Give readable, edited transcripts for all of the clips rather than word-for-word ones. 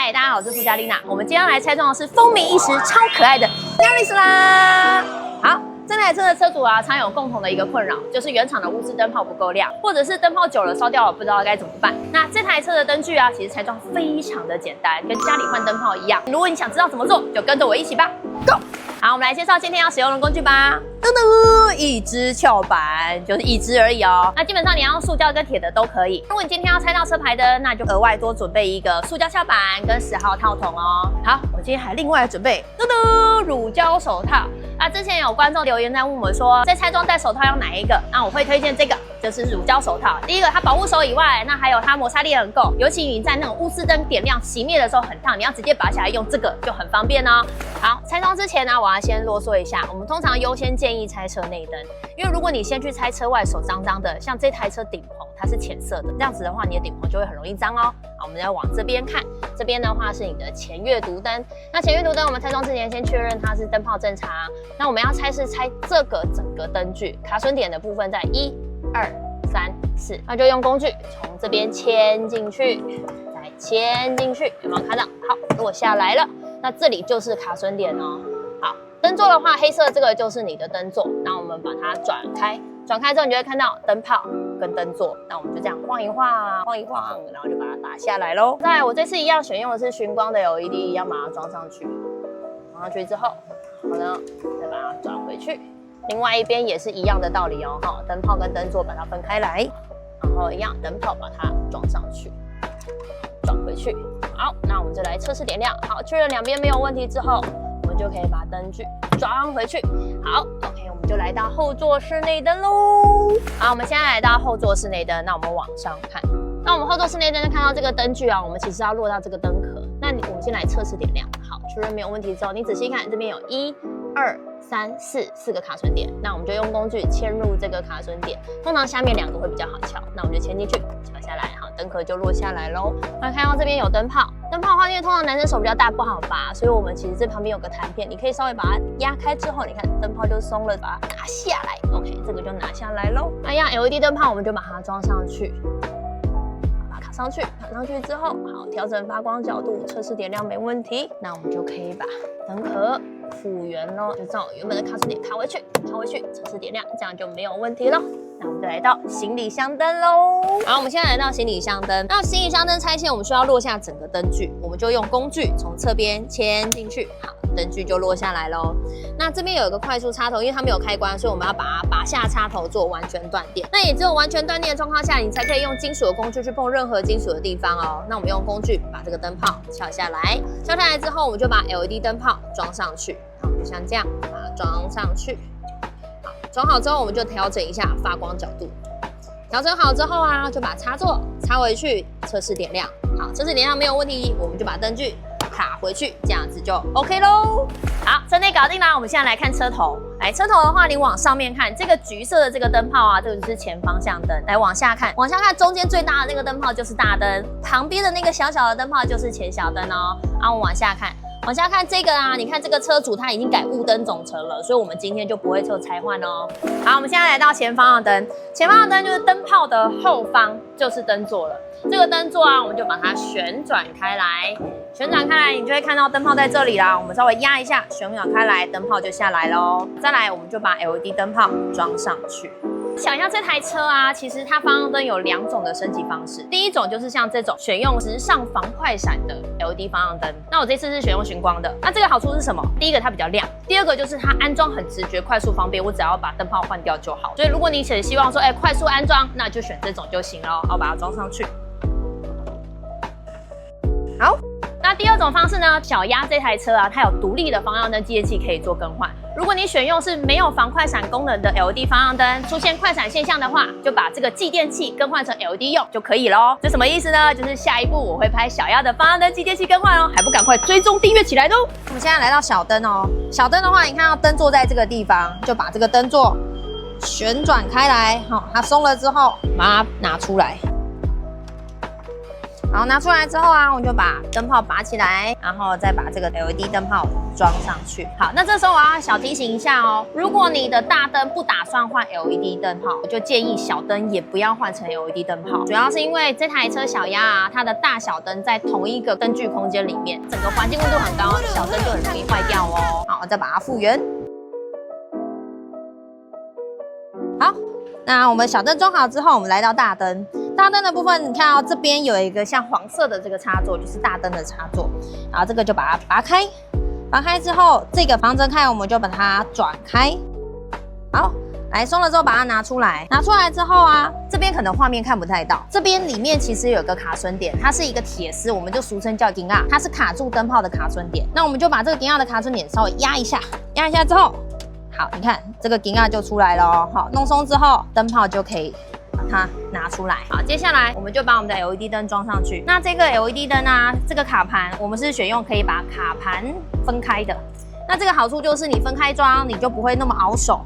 嗨，大家好，我是蘇嘉麗娜。我們今天要來拆裝的是風靡一時、超可愛的 Yaris 啦。好，這台車的車主啊，常有共同的一個困擾，就是原廠的鎢絲燈泡不夠亮，或者是燈泡久了燒掉了，不知道該怎麼辦。那這台車的燈具啊，其實拆裝非常的簡單，跟家裡換燈泡一樣。如果你想知道怎麼做，就跟着我一起吧 ，Go！ 好，我們來介紹今天要使用的工具吧。噔噔，一支翹板，就是一支而已哦。那基本上你要用塑膠跟鐵的都可以。如果你今天要拆到车牌燈，那就額外多準備一個塑膠翹板跟10號套筒哦。好，我今天還另外準備噔噔乳膠手套。之前有觀眾留言在問我說，在拆裝戴手套要哪一個？那我會推薦這個，就是乳膠手套。第一個它保護手以外，那還有它摩擦力很夠，尤其你在那種鎢絲燈點亮熄滅的時候很燙，你要直接拔起來用這個就很方便哦。好，拆裝之前呢，我要先囉嗦一下，我們通常優先建議拆車內燈，因為如果你先去拆車外，手髒髒的，像這台車頂棚它是淺色的，這樣子的話你的頂棚就會很容易髒哦。好，我們再往這邊看，這邊的話是你的前閱讀燈。那前閱讀燈我們拆裝之前先確認它是燈泡正常。那我們要拆是拆這個整個燈具，卡榫點的部分在1、2、3、4，那就用工具從這邊牽進去，再牽進去，有沒有看到？好，落下來了。那這裡就是卡榫點哦。好，燈座的話，黑色這個就是你的燈座。那我們把它轉開，轉開之後你就會看到燈泡跟燈座。那我們就這樣晃一晃，晃一晃，然後就把它打下來咯。再來，我這次一樣選用的是尋光的 LED， 一樣把它裝上去。裝上去之後，好呢，再把它轉回去。另外一邊也是一樣的道理哦，哈，燈泡跟燈座把它分開來，然後一樣燈泡把它裝上去，轉回去。好，那我們就來測試點亮。好，確認兩邊沒有問題之後，我們就可以把燈具裝回去。好 ，OK， 我們就來到後座室內燈嘍。好，我們現在來到後座室內燈，那我們往上看。那我們後座室內燈就看到這個燈具啊，我們其實要落到這個燈殼。那我們先來測試點亮。好，確認沒有問題之後，你仔細看，這邊有1、2、3、4個卡榫點，那我們就用工具嵌入這個卡榫點。通常下面2個會比較好撬，那我們就嵌進去，撬下來，好，燈殼就落下來咯。那看到這邊有燈泡，燈泡的話，因為通常男生手比較大不好拔，所以我們其實這旁邊有個彈片，你可以稍微把它壓開之後，你看燈泡就鬆了，把它拿下來。OK， 這個就拿下來咯。那一樣 LED 燈泡我們就把它裝上去。卡上去之後，好，調整發光角度，測試點亮沒問題，那我們就可以把燈殼復原咯，就照原本的卡榫點卡回去，測試點亮，這樣就沒有問題了。那我們就來到行李箱燈咯。好，我們現在來到行李箱燈。那行李箱燈拆卸，我們需要落下整個燈具，我們就用工具從側邊牽進去，好，燈具就落下來咯。那這邊有一個快速插頭，因為它沒有開關，所以我們要把它拔下插頭做完全斷電。那也只有完全斷電的狀況下，你才可以用金屬的工具去碰任何金屬的地方哦。那我們用工具把這個燈泡撬下來，撬下来之後，我们就把 LED 燈泡裝上去。好，就像這樣把它裝上去。好，裝好之後，我們就調整一下發光角度。調整好之後啊，就把插座插回去，測試點亮。好，測試點亮沒有問題，我們就把燈具卡回去，這樣子就 OK 咯。好，車內搞定啦。我們現在來看車頭。來，車頭的話，你往上面看，這個橘色的這個燈泡啊，這個就是前方向燈。來，往下看，中間最大的那個燈泡就是大燈，旁邊的那個小小的燈泡就是前小燈哦。我們往下看。往下看這個啊，你看這個車主他已經改霧燈總成了，所以我們今天就不會做拆換哦。好，我們現在來到前方的燈，前方的燈就是燈泡的後方就是燈座了。這個燈座啊，我們就把它旋轉開來，你就會看到燈泡在這裡啦。我們稍微壓一下，旋轉開來，燈泡就下來咯。再來，我們就把 LED 燈泡裝上去。想一下這台車啊，其實它方向燈有2種的升級方式。第一種就是像這種選用直上防快閃的 LED 方向燈。那我這次是選用尋光的。那這個好處是什麼？第一個它比較亮，第二個就是它安裝很直覺、快速方便，我只要把燈泡換掉就好。所以如果你希望說，快速安裝，那就選這種就行了。好，把它裝上去。好。那第二種方式呢？小鴨這台車啊，它有獨立的方向燈機械器可以做更換。如果你選用是沒有防快閃功能的 LED 方向燈，出現快閃現象的話，就把這個繼電器更換成 LED 用就可以咯。這什麼意思呢？就是下一步我會拍小鴨的方向燈機械器更換哦，還不趕快追蹤訂閱起來嘍！我們現在來到小燈哦，小燈的話，你看到燈座在這個地方，就把這個燈座旋轉開來，好，它鬆了之後，把它拿出來。好，拿出来之後啊，我們就把燈泡拔起來，然後再把這個 LED 燈泡裝上去。好，那這時候我要小提醒一下哦，如果你的大燈不打算換 LED 燈泡，我就建議小燈也不要換成 LED 燈泡。主要是因為這台車小鴨啊，它的大小燈在同一個燈具空間裡面，整個環境溫度很高，小燈就很容易壞掉哦。好，我再把它復原。好，那我們小燈裝好之後，我們來到大燈。大燈的部分，你看到这邊有一個像黃色的這個插座，就是大燈的插座。然後這個就把它拔開，拔開之後，這個防震開我們就把它轉開。好，來鬆了之後把它拿出來。拿出來之後啊，這邊可能畫面看不太到，這邊裡面其實有個卡榫點，它是一個鐵絲，我們就俗稱叫金啊，它是卡住燈泡的卡榫點。那我們就把這個金啊的卡榫點稍微壓一下，壓一下之後，好，你看這個金啊就出來了哦。好，弄鬆之後，燈泡就可以把它拿出来。好，接下來我們就把我們的 LED 燈裝上去。那這個 LED 燈啊，這個卡盤我們是選用可以把卡盤分開的。那這個好處就是你分開裝，你就不會那麼熬手。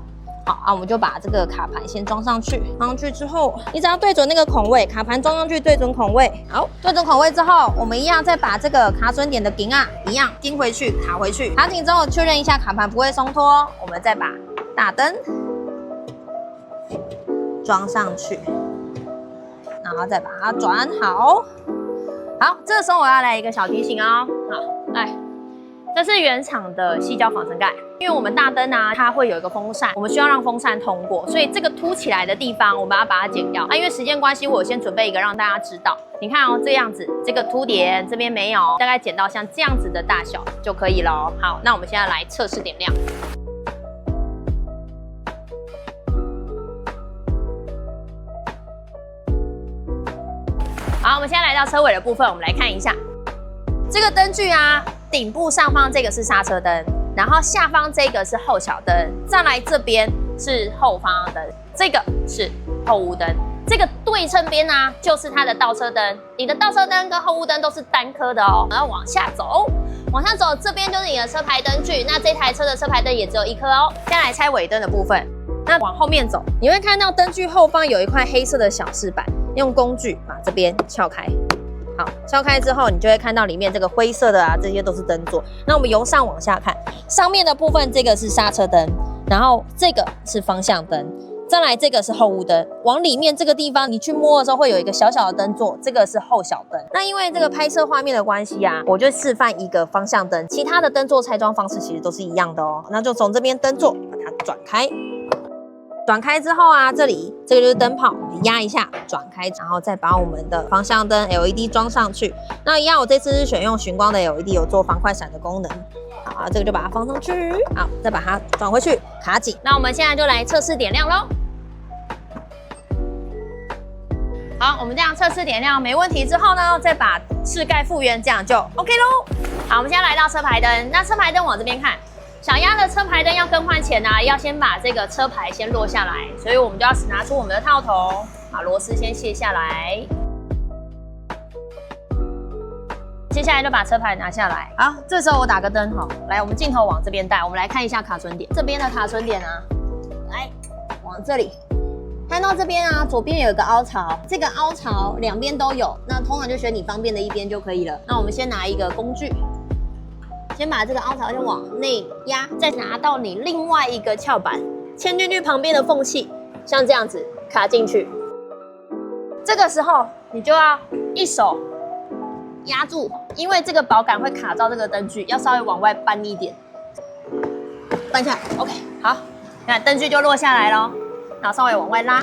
好啊，我們就把這個卡盤先裝上去。裝上去之後，你只要對準那個孔位，卡盤装上去对準孔位。好，对準孔位之後，我們一樣再把這個卡榫點的釘啊，一樣釘回去，卡回去。卡緊之後，確認一下卡盤不會鬆脫，我們再把大燈裝上去，然後再把它轉好。好，這個時候我要來一個小提醒哦。好，來，這是原廠的矽膠防塵蓋，因為我們大燈啊，它會有一個風扇，我們需要讓風扇通過，所以這個凸起來的地方，我們要把它剪掉。因為時間關係，我先準備一個讓大家知道。你看哦，這樣子，這個凸點這邊沒有，大概剪到像這樣子的大小就可以了。好，那我們現在來測試點亮。好，我們現在來到車尾的部分，我們來看一下這個燈具啊，頂部上方這個是剎車燈，然後下方這個是後小燈，再來這邊是後方燈，這個是後霧燈，這個對稱邊啊就是它的倒車燈，你的倒車燈跟後霧燈都是單顆的哦。然後往下走，往下走，這邊就是你的車牌燈具，那這台車的車牌燈也只有一顆哦。現在來拆尾燈的部分，那往後面走，你會看到燈具後方有一塊黑色的小飾板。用工具把這邊撬開，好，撬開之後，你就會看到裡面這個灰色的啊，這些都是燈座。那我們由上往下看，上面的部分這個是剎車燈，然後這個是方向燈，再來這個是後霧燈。往裡面這個地方，你去摸的時候會有一個小小的燈座，這個是後小燈。那因為這個拍攝畫面的關係啊，我就示範一個方向燈，其他的燈座拆裝方式其實都是一樣的哦。那就從這邊燈座把它轉開。轉開之後啊，這裡這個就是燈泡，我們壓一下轉開，然後再把我們的方向燈 LED 裝上去。那一樣，我這次是選用尋光的 LED， 有做防快閃的功能。好，這個就把它放上去，好，再把它轉回去，卡緊。那我們現在就來測試點亮咯。好，我們這樣測試點亮沒問題之後呢，再把飾蓋復原，這樣就 OK 咯。好，我們現在來到車牌燈，那車牌燈往這邊看。小鴨的車牌燈要更換前啊，要先把這個車牌先落下來，所以我們就要拿出我們的套頭，把螺絲先卸下來。接下來就把車牌拿下來。好，這時候我打個燈哈，來，我們鏡頭往這邊帶，我們來看一下卡榫點。這邊的卡榫點啊，來往這裡，看到這邊啊，左邊有一個凹槽，這個凹槽兩邊都有，那通常就選你方便的一邊就可以了。那我們先拿一個工具。先把這個凹槽先往內壓，再拿到你另外一個翹板，嵌進去旁邊的縫隙，像這樣子卡進去。這個時候你就要一手壓住，因為這個保桿會卡到這個燈具，要稍微往外扳一點，扳下來 ，OK， 好，看燈具就落下來咯，然後稍微往外拉，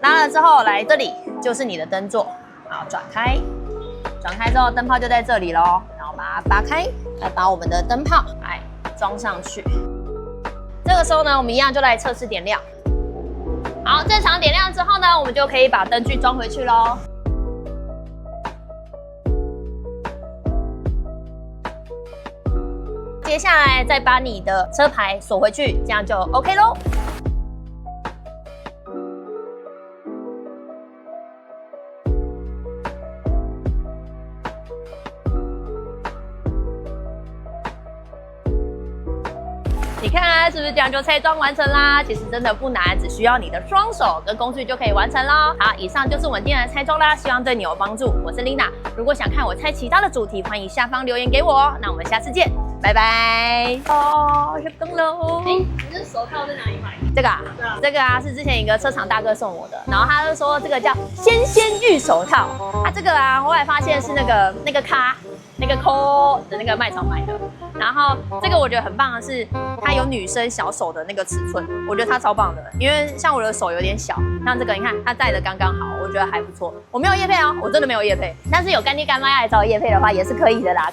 拉了之後來這裡就是你的燈座，好，轉開，轉開之後燈泡就在這裡咯。把它拔開，來把我們的燈泡來裝上去。這個時候呢，我們一樣就來測試點亮。好，正常點亮之後呢，我們就可以把燈具裝回去咯。接下來再把你的車牌鎖回去，這樣就 OK 咯。你看是不是這樣就拆裝完成啦？其實真的不難，只需要你的雙手跟工具就可以完成咯。好，以上就是我們今天的拆裝啦，希望對你有幫助。我是 Lina， 如果想看我拆其他的主題，歡迎下方留言給我哦。那我們下次見，拜拜。哦，是燈籠。你這手套在哪裡買的？這個啊，這個啊是之前一個車廠大哥送我的，然後他就說這個叫纖玉手套。他這個啊，後來發現是那個咖。那個 Co 的那個賣場買的，然後這個我覺得很棒的是，它有女生小手的那個尺寸，我覺得它超棒的，因為像我的手有點小，像這個你看它戴的剛刚好，我覺得還不錯。我沒有業配哦，我真的沒有業配，但是有乾爹乾媽要來找我業配的話也是可以的啦。